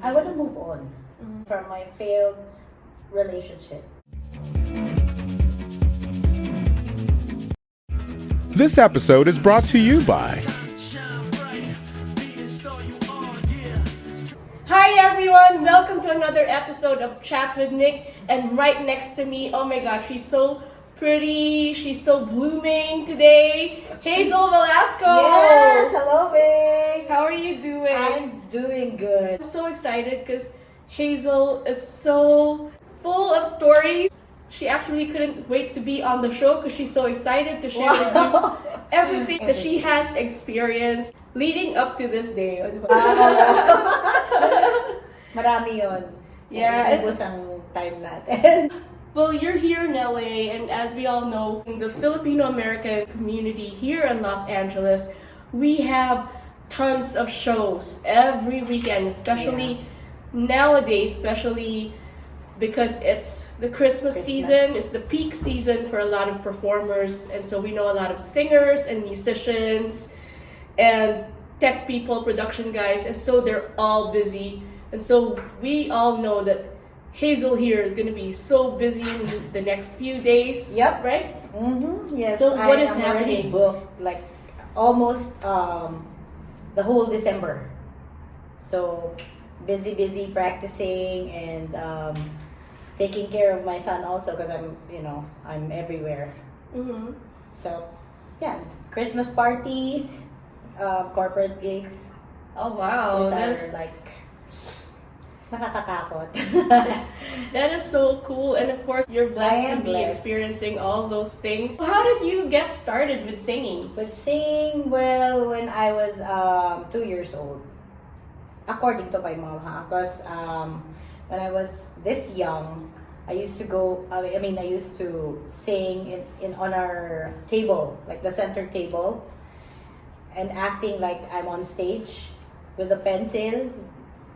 I want to move on from my failed relationship. This episode is brought to you by Hi everyone! Welcome to another episode of Chat with Nick. And right next to me, oh my gosh, she's so pretty. She's so blooming today. Hazel Velasco! Yes, hello, babe. How are you doing? I'm doing good. I'm so excited because Hazel is so full of stories. She actually couldn't wait to be on the show because she's so excited to share with you everything that she has experienced leading up to this day. Marami yun. Yeah. Ubus ang time natin. Well, you're here in LA, and as we all know, in the Filipino-American community here in Los Angeles, we have tons of shows every weekend, especially nowadays, especially because it's the Christmas season, it's the peak season for a lot of performers, and so we know a lot of singers and musicians and tech people, production guys, and so they're all busy. And so we all know that Hazel here is going to be so busy in the next few days. Yep. Right? Mm-hmm. Yes. So what is I'm already happening? booked like almost the whole December. So busy practicing and taking care of my son also because I'm everywhere. Mm-hmm. So yeah, Christmas parties, corporate gigs. Oh wow, These that's are like nakakatakot. that is so cool, and of course you're I blessed to am be blessed. experiencing all those things. How did you get started with singing? But singing, well, when I was 2 years old, according to my mom, because when I was this young, I used to go. I used to sing in on our table, like the center table, and acting like I'm on stage with a pencil.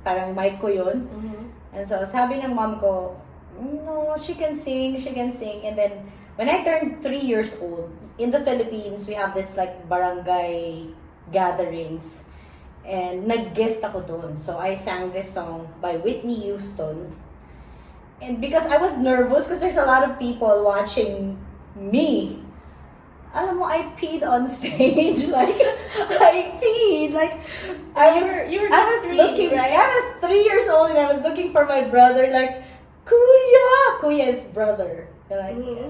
Parang mic ko yun. Mm-hmm. And so, sabi ng mom ko, no, she can sing. And then, when I turned 3 years old, in the Philippines, we have this like barangay gatherings. And nag-guest ako doon. So, I sang this song by Whitney Houston. And because I was nervous, because there's a lot of people watching me, alam mo, I peed on stage. Like, I peed. Like, You were just three, right? I was 3 years old and I was looking for my brother, like, Kuya! Kuya is brother. They're like, Mhm.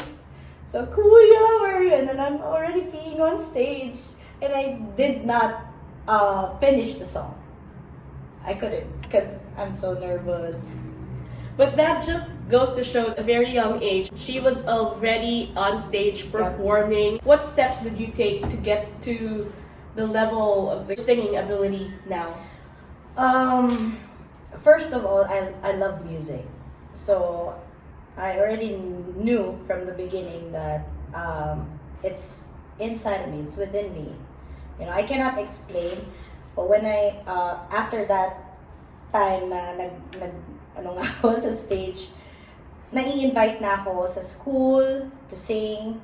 so, Kuya, where are you? And then I'm already peeing on stage. And I did not finish the song. I couldn't because I'm so nervous. But that just goes to show at a very young age, she was already on stage performing. What steps did you take to get to the level of the singing ability now? First of all, I love music. So I already knew from the beginning that it's inside of me, it's within me. I cannot explain, but when I after that time na ako sa stage, nai-invite na ako sa school to sing.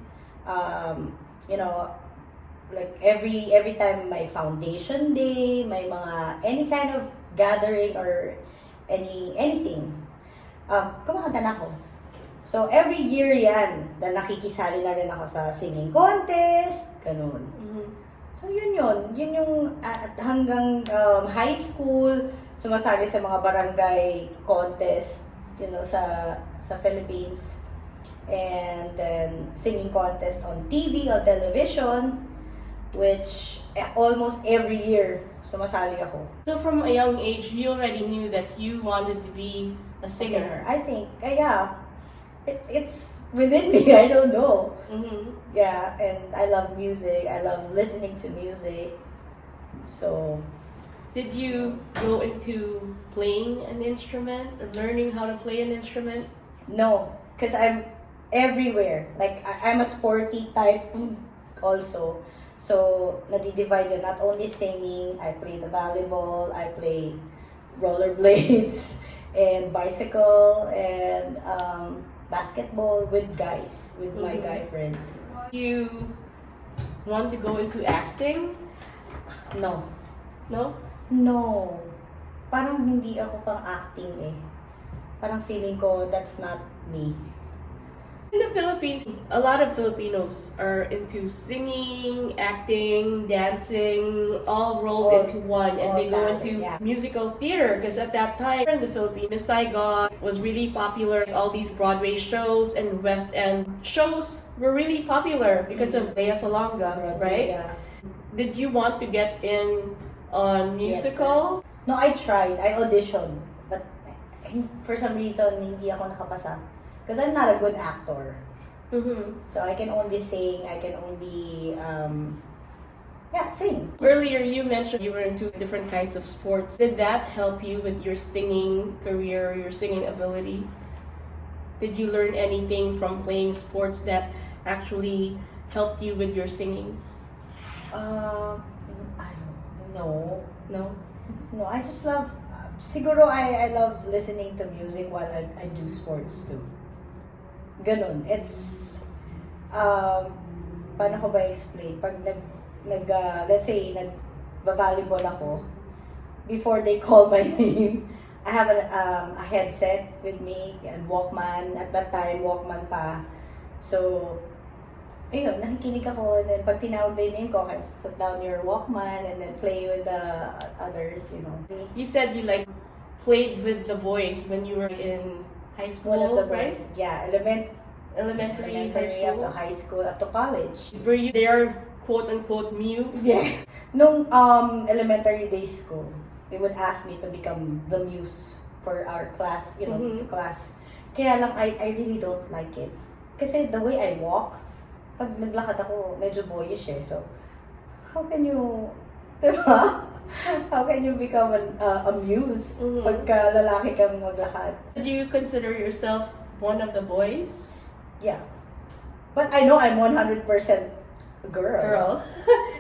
Like every time may foundation day, may mga any kind of gathering or anything. Kumakanta na ako. So every year yan, na nakikisali na rin ako sa singing contest, ganun. Mm-hmm. So yun yung at hanggang high school, sumasali sa mga barangay contest, sa Philippines. And then singing contest on TV, on television, which almost every year sumasali ako. So from a young age, you already knew that you wanted to be a singer. I think, yeah. It's within me, I don't know. Mm-hmm. Yeah, and I love music. I love listening to music. So, Did you go into playing an instrument or learning how to play an instrument? no, because I'm everywhere. Like, I'm a sporty type also. So, nadi-divide yun. Not only singing, I play the volleyball, I play rollerblades, and bicycle, and basketball with guys, with my guy friends. You want to go into acting? No. No? No. parang hindi ako pang acting eh. Parang feeling ko that's not me. In the Philippines, a lot of Filipinos are into singing, acting, dancing, all rolled All- into one, and all they go that, into yeah. musical theater. Because at that time in the Philippines, Miss Saigon was really popular. All these Broadway shows and West End shows were really popular because of Lea Salonga, right? Yeah. Did you want to get in on musicals? No, I tried. I auditioned. But for some reason, hindi ako nakapasa. Because I'm not a good actor. Mm-hmm. So I can only sing. I can only, sing. Earlier, you mentioned you were into different kinds of sports. Did that help you with your singing career, your singing ability? Did you learn anything from playing sports that actually helped you with your singing? I don't know. No? No, I just love, siguro I love listening to music while I do sports too. Ganun. It's, paano ko ba explain? Pag let's say, nag-volleyball ako, before they call my name, I have a headset with me and Walkman. At that time, Walkman pa. So, ayun, nakikinig ako. And then, pag tinawag na yung name ko, okay, put down your Walkman and then play with the others, you know. You said you played with the boys when you were in high school, One of the right? boys, yeah, elementary, Elementary, up to high high school, up to college. school. Were you their quote-unquote muse? Yeah. Nung elementary days ko, they would ask me to become the muse for our class, you know, Mhm. the class. Kaya lang, I really don't like it. Kasi the way I walk, pag naglakad ako, medyo boyish eh. So, how can you, diba? How can you become a muse Mhm. pagka lalaki kang maglakad? Did you consider yourself one of the boys? Yeah. But I know I'm 100% girl. Girl.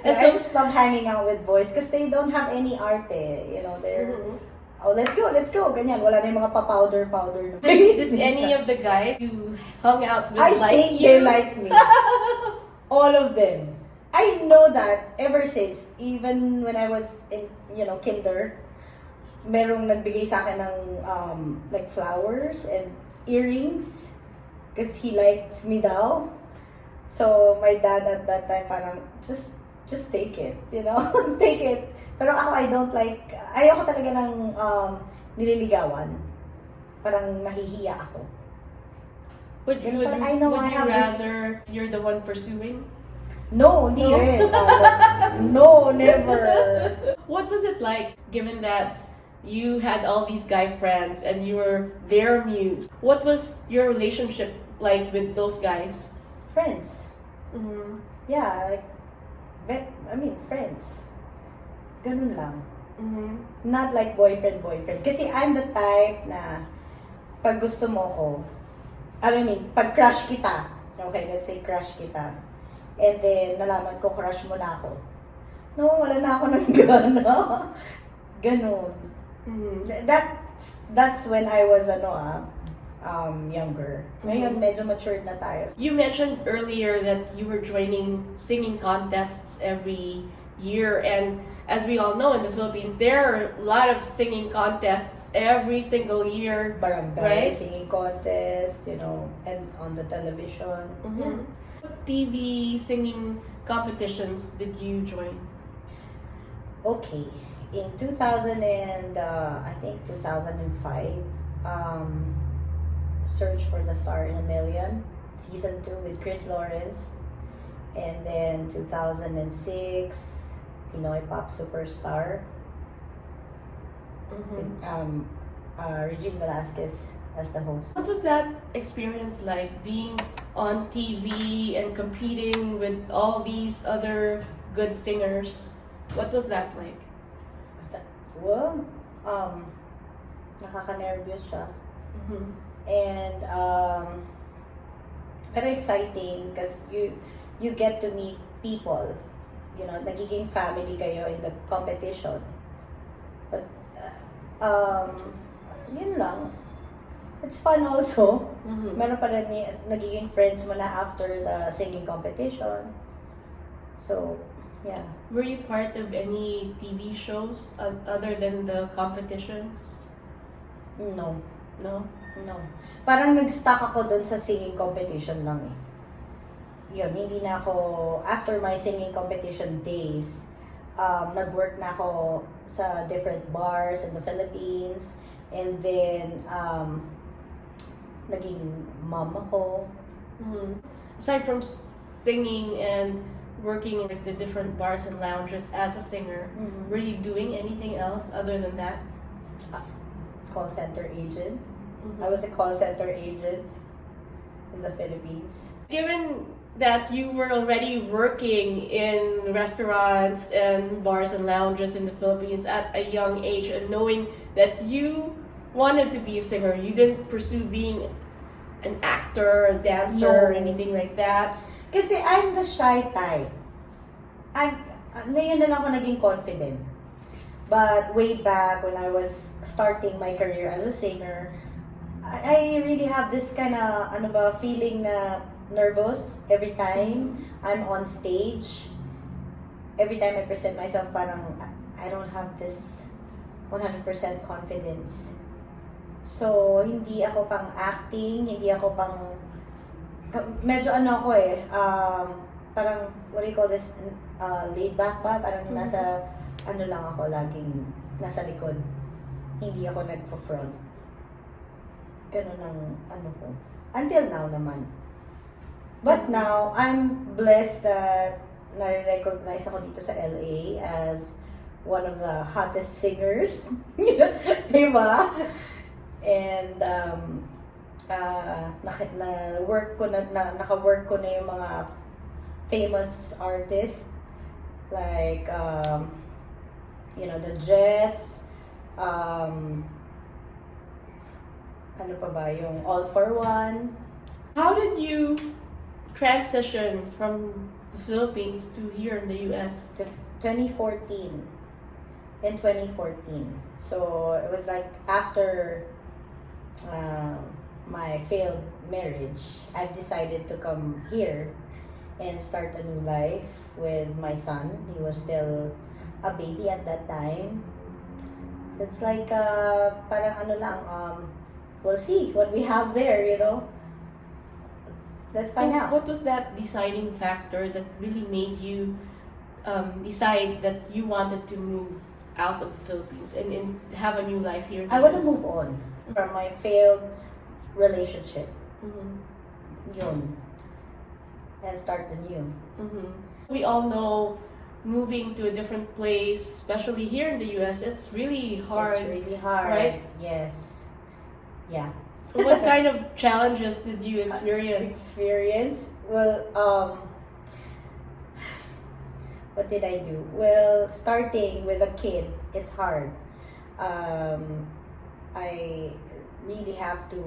And And I so, just love hanging out with boys because they don't have any arte. You know, they're, Mhm. oh, let's go, ganyan. Wala na yung mga pa-powder. Did any of the guys you hung out with I like think you? they like me. All of them. I know that ever since, even when I was in, kinder, merong nagbigay sa akin ng, like flowers and earrings because he likes me daw. So, my dad at that time parang, just take it, take it. Pero ako, I don't like, ayoko talaga ng nililigawan. Parang nahihiya ako. Would Pero you parang I know I have this- rather you're the one pursuing? No, hindi No? rin. No, never. What was it like, given that you had all these guy friends and you were their muse? What was your relationship like with those guys? Friends. Mm-hmm. Yeah, friends. Ganun lang. Mm-hmm. Not like boyfriend. Kasi I'm the type na pag gusto mo ko, pag crush kita, okay, let's say crush kita, and then nalaman ko crush mo na ako. No, wala na ako ng gana. Ganun. Mm-hmm. That's when I was younger. Ngayon, medyo matured na tayo. You mentioned earlier that you were joining singing contests every year, and as we all know, in the Philippines, there are a lot of singing contests every single year. Barangay Right? singing contest, and on the television. Mm-hmm. What TV singing competitions did you join? Okay. In 2000 and I think 2005, Search for the Star in a Million, season 2 with Chris Lawrence, and then 2006, Pinoy Pop Superstar with Regine Velasquez as the host. What was that experience like, being on TV and competing with all these other good singers? What was that like? Well, nakaka-nervous siya. Mm-hmm. And pero exciting because you get to meet people, nagiging family kayo in the competition. But yun lang, it's fun also. Mm-hmm. Meron pa rin nagiging friends mo na after the singing competition. So Yeah. Were you part of any TV shows other than the competitions? No. No? No. Parang nag-stuck ako dun sa singing competition lang eh. Yun, hindi na ako, after my singing competition days, nag-work na ako sa different bars in the Philippines. And then, naging mom ako. Mhm. Aside from singing and working in like, the different bars and lounges as a singer, were you doing anything else other than that? Call center agent. Mhm. I was a call center agent in the Philippines. Given that you were already working in restaurants and bars and lounges in the Philippines at a young age, and knowing that you wanted to be a singer, you didn't pursue being an actor, a dancer, or No. anything like that. Kasi I'm the shy type. Ngayon na lang ako naging confident. But way back when I was starting my career as a singer, I really have this kind of feeling na nervous every time I'm on stage. Every time I present myself, parang I don't have this 100% confidence. So, hindi ako pang acting, hindi ako pang medyo ako parang what do you call this, laid back ba? Parang nasa lang ako, laging nasa likod. Hindi ako nagpo-front. Ganun ang ko. Until now naman. But now, I'm blessed that na-recognize ako dito sa LA as one of the hottest singers. Diba? And naka-work ko na yung mga famous artists like the Jets, ano pa ba, yung All for One. How did you transition from the Philippines to here in the US? 2014. In 2014. So it was like after my failed marriage, I've decided to come here and start a new life with my son. He was still a baby at that time. So it's like parang we'll see what we have there, Let's find out. What was that deciding factor that really made you decide that you wanted to move out of the Philippines and have a new life here in the I want to US? move on from my failed relationship. Mhm. Yun. And start anew. Mhm. We all know moving to a different place, especially here in the US, it's really hard. It's really hard. right? Yes. Yeah. What kind of challenges did you experience? Well, what did I do? Well, starting with a kid, it's hard. I really have to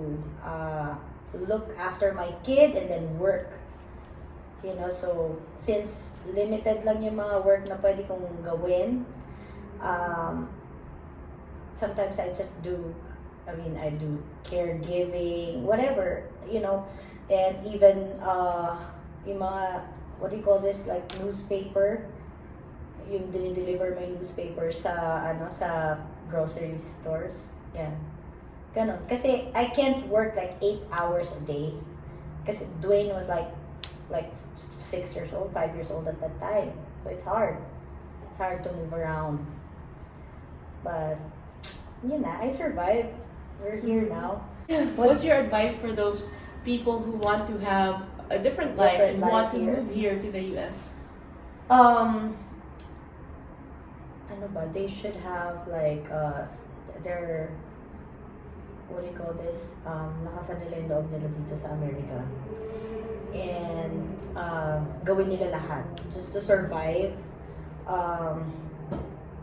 look after my kid and then work. So since limited lang yung mga work na pwede kong gawin, sometimes I just do, I do caregiving, whatever, and even yung mga, what do you call this, like newspaper, yung dinideliver my newspaper sa grocery stores. Yeah. Ganon. Kasi I can't work like 8 hours a day. Kasi Dwayne was like 6 years old, 5 years old at that time. So it's hard. It's hard to move around. But, I survived. We're here now. What's your advice for those people who want to have a different life and Different want life to here. move here to the US? They should have like their, what do you call this, lakasan nila yung loob nila dito sa Amerika, and gawin nila lahat just to survive,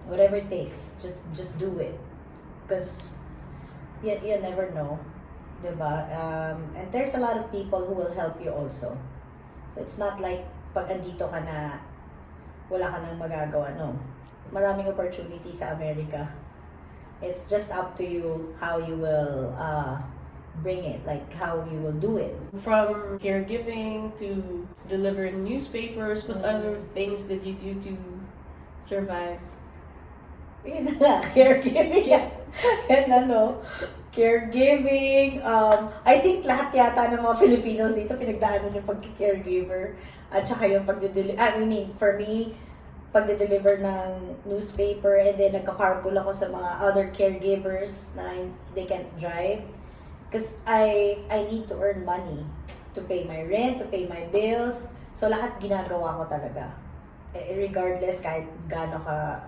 whatever it takes, just do it, because you never know, diba? And there's a lot of people who will help you also. So it's not like pag andito ka na wala ka nang magagawa, no. Maraming opportunity sa Amerika. It's just up to you how you will bring it, like how you will do it. From caregiving to delivering newspapers, what other things did you do to survive? Yun na, caregiving. And caregiving. I think lahat yata ng mga Filipinos dito pinagdaanan yung pag-caregiver at saka yung for me, pagde-deliver ng newspaper, and then nagka-carpool ako sa mga other caregivers na they can't drive. Because I need to earn money to pay my rent, to pay my bills. So lahat ginagawa ko talaga. Regardless kahit gaano ka,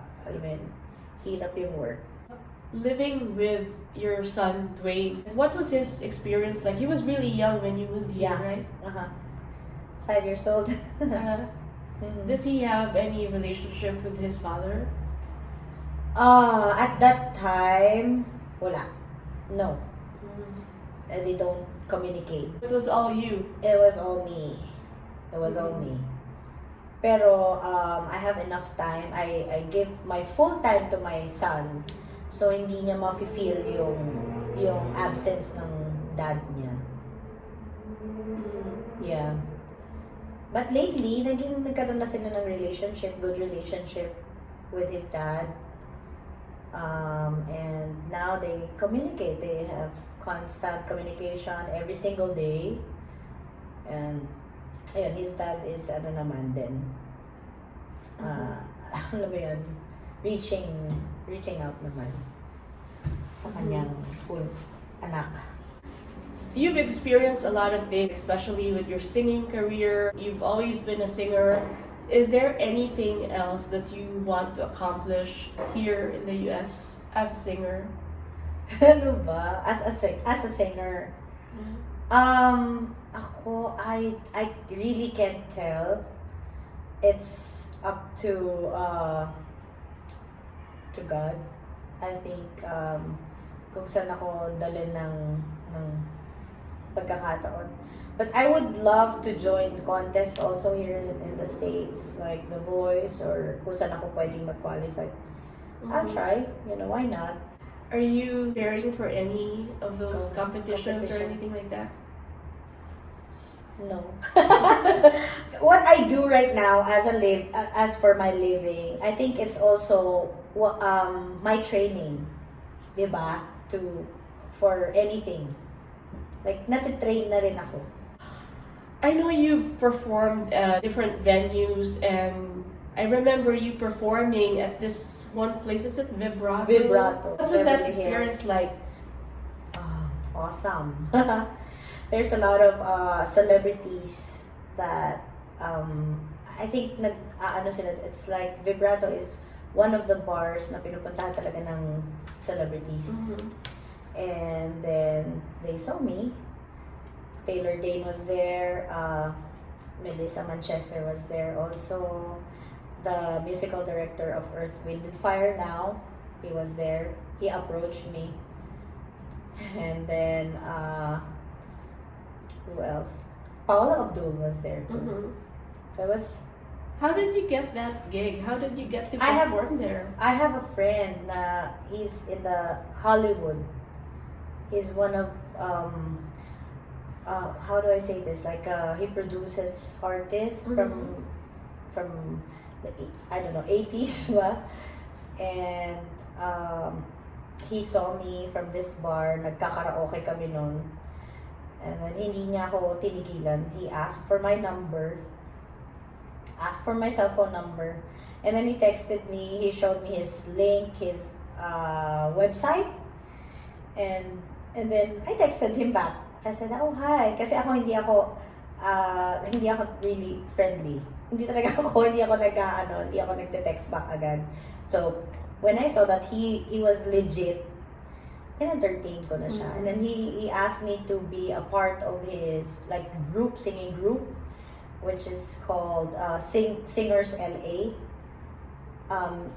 hirap yung work. Living with your son, Dwayne, what was his experience like? He was really young when you moved here, right? 5 years old. Does he have any relationship with his father? At that time, wala. No. They don't communicate. It was all you. It was all me. All me. Pero I have enough time. I give my full time to my son. So hindi niya ma-feel yung absence ng dad niya. Yeah. But lately, nagkaroon na sila ng good relationship with his dad. And now they communicate. They have constant communication every single day. And his dad is naman din. Reaching out naman sa kanyang anak. You've experienced a lot of things, especially with your singing career. You've always been a singer. Is there anything else that you want to accomplish here in the US as a singer? Ano ba? As a singer? Ako, I really can't tell. It's up to God. I think kung saan ako dalhin ng pagkakataon. But I would love to join contests also here in the States, like The Voice, or kung saan ako pwedeng mag-qualify. I'll try. Why not? Are you preparing for any of those competitions or anything like that? No. What I do right now as for my living, I think it's also my training, diba? For anything. Like natitrain na rin ako. I know you've performed at different venues, and I remember you performing at this one place. Is it Vibrato? What was that Beverly experience Hills. like? Awesome. There's a lot of celebrities that I think it's like Vibrato is one of the bars na pinupuntahan talaga ng celebrities. And then they saw me. Taylor Dane was there. Melissa Manchester was there also. The musical director of Earth, Wind and Fire now, he was there. He approached me. And then who else? Paula Abdul was there too. So it was. How did you get that gig? How did you get to I have- perform there? I have a friend na he's in the Hollywood. He's one of how do I say this? Like he produces artists from the 80s ba? And he saw me from this bar, nagkakaraoke kami nun. And then hindi niya ako tinigilan. He asked for my number, asked for my cell phone number, and then he texted me. He showed me his link, his website, and then I texted him back. I said, "Oh, hi." Kasi hindi ako really friendly. Hindi ako nagte-text back agad. So when I saw that he was legit, entertained ko na siya. And then he asked me to be a part of his singing group, which is called Singers LA.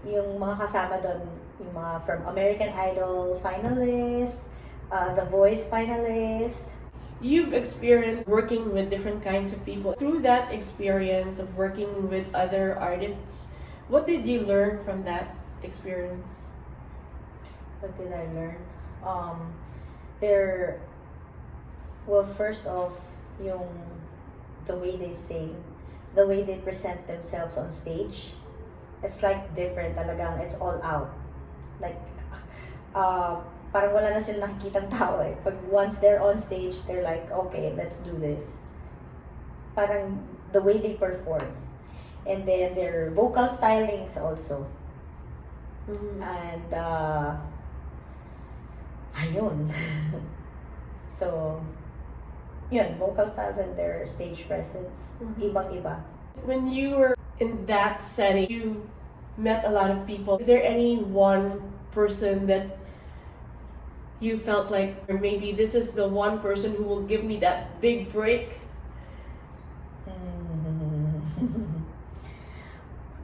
Yung mga kasama doon, yung mga from American Idol finalist, The Voice finalist. You've experienced working with different kinds of people. Through that experience of working with other artists, what did you learn from that experience? What did I learn? Well, first off, yung the way they sing, the way they present themselves on stage, it's like different talagang, it's all out. Like, parang wala na silang nakikitang tao eh. Pag once they're on stage, they're like, okay, let's do this. Parang the way they perform. And then their vocal stylings also. And, ayun. So, yun, vocal styles and their stage presence, ibang-iba. When you were in that setting, you met a lot of people. Is there any one person that you felt like, or maybe this is the one person who will give me that big break?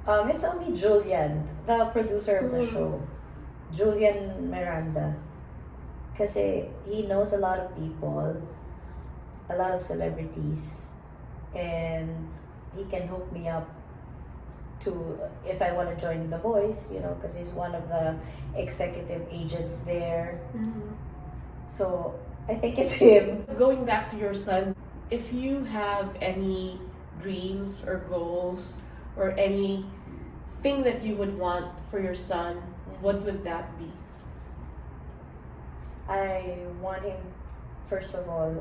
It's only Julian, the producer of the show. Julian Miranda. Kasi he knows a lot of people, a lot of celebrities, and he can hook me up to, if I want to join The Voice, you know, because he's one of the executive agents there. So I think it's him. Going back to your son, if you have any dreams or goals or anything that you would want for your son, what would that be? I want him, first of all,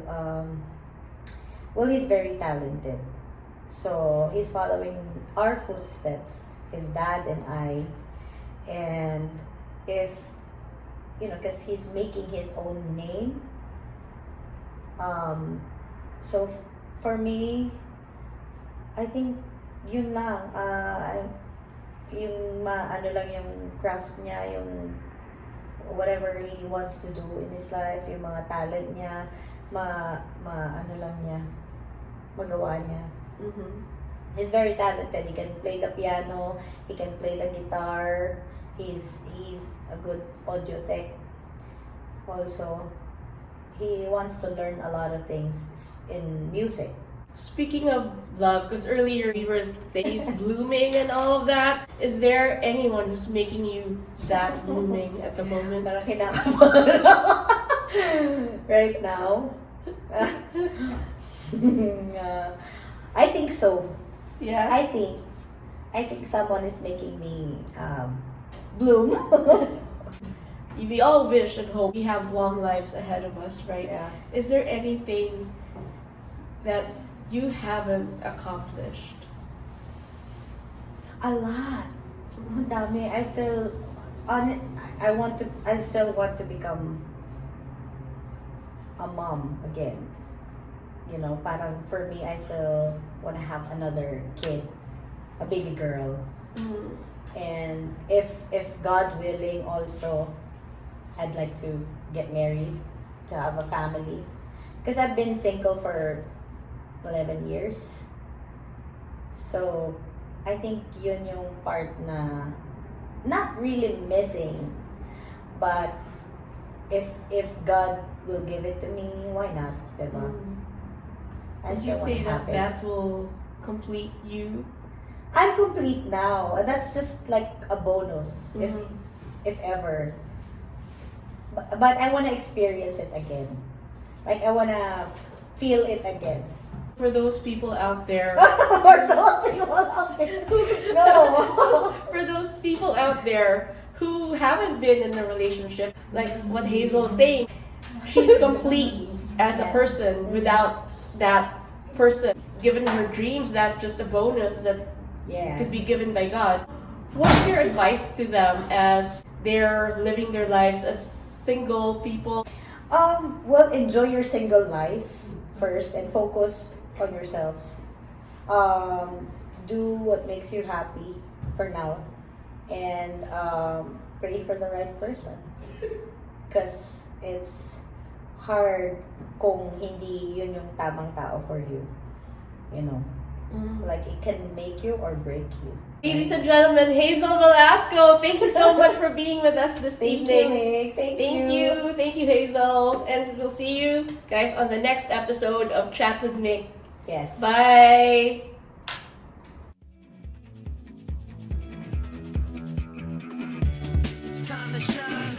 well, he's very talented. So he's following our footsteps, his dad and I. And if, you know, because he's making his own name. So for me, I think yun lang, yung ano lang yung craft niya, yung whatever he wants to do in his life, yung mga talent niya, ano lang niya, magawa niya. He's very talented. He can play the piano, he can play the guitar, he's a good audio tech. Also, he wants to learn a lot of things in music. Speaking of love, because earlier we were saying he's blooming and all of that, is there anyone who's making you that blooming at the moment? Parang kinakabahan ako. Right now. I think so. Yeah. I think someone is making me bloom. We all wish and hope we have long lives ahead of us, right? Yeah. Is there anything that you haven't accomplished? A lot. Ang dami. I still want to become a mom again. You know, parang for me, I still want to have another kid, a baby girl. And if God willing, also, I'd like to get married, to have a family. Because I've been single for 11 years. So, I think yun yung part na not really missing, but if God will give it to me, why not, diba? I Would you still say wanna have it. that will complete you? I'm complete now. That's just like a bonus, if ever. But I want to experience it again. Like, I want to feel it again. For those people out there, For those people out there. No. for those people out there who haven't been in a relationship, like what Hazel is saying, she's complete as a person without that person. Given her dreams, that's just a bonus that Yes. could be given by God. What's your advice to them as they're living their lives as single people? Well, enjoy your single life first and focus on yourselves. Do what makes you happy for now, and pray for the right person. Because it's hard kung hindi yun yung tamang tao for you. You know, like it can make you or break you. Ladies and gentlemen, Hazel Velasco, thank you so much for being with us this Thank you, evening. Nick. Thank Thank you, Hazel. And we'll see you guys on the next episode of Chat with Mick. Yes. Bye! Time to shine,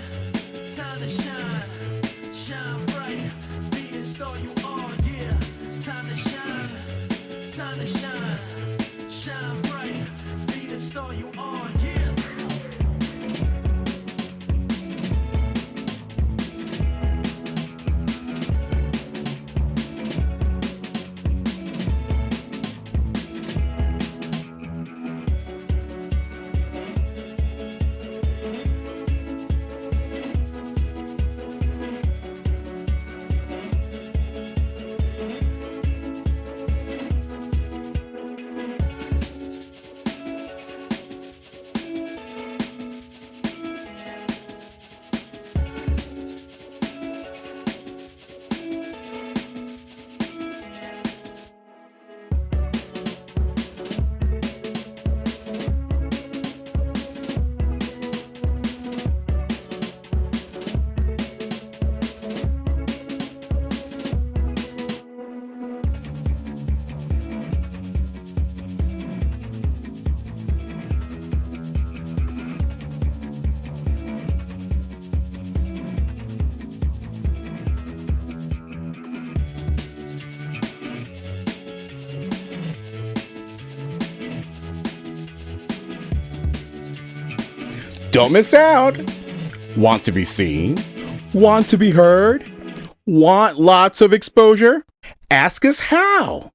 shine bright, be star you are, yeah. Time to shine, time to shine. Shine bright, be the star you are, yeah. Don't miss out. Want to be seen? Want to be heard? Want lots of exposure? Ask us how.